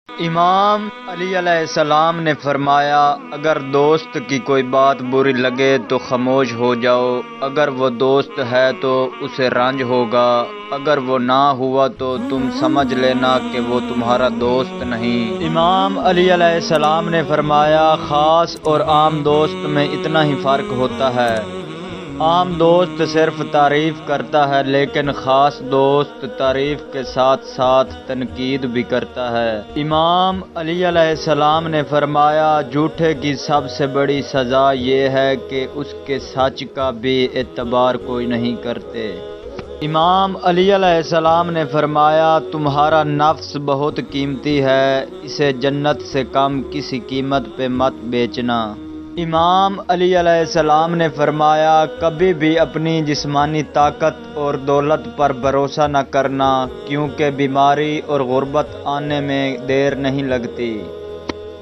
امام علی علیہ السلام نے فرمایا، اگر دوست کی کوئی بات بری لگے تو خاموش ہو جاؤ، اگر وہ دوست ہے تو اسے رنج ہوگا، اگر وہ نہ ہوا تو تم سمجھ لینا کہ وہ تمہارا دوست نہیں۔ امام علی علیہ السلام نے فرمایا، خاص اور عام دوست میں اتنا ہی فرق ہوتا ہے۔ عام دوست صرف تعریف کرتا ہے، لیکن خاص دوست تعریف کے ساتھ ساتھ تنقید بھی کرتا ہے۔ امام علی علیہ السلام نے فرمایا، جھوٹے کی سب سے بڑی سزا یہ ہے کہ اس کے سچ کا بھی اعتبار کوئی نہیں کرتے۔ امام علی علیہ السلام نے فرمایا، تمہارا نفس بہت قیمتی ہے، اسے جنت سے کم کسی قیمت پہ مت بیچنا۔ امام علی علیہ السلام نے فرمایا، کبھی بھی اپنی جسمانی طاقت اور دولت پر بھروسہ نہ کرنا، کیونکہ بیماری اور غربت آنے میں دیر نہیں لگتی۔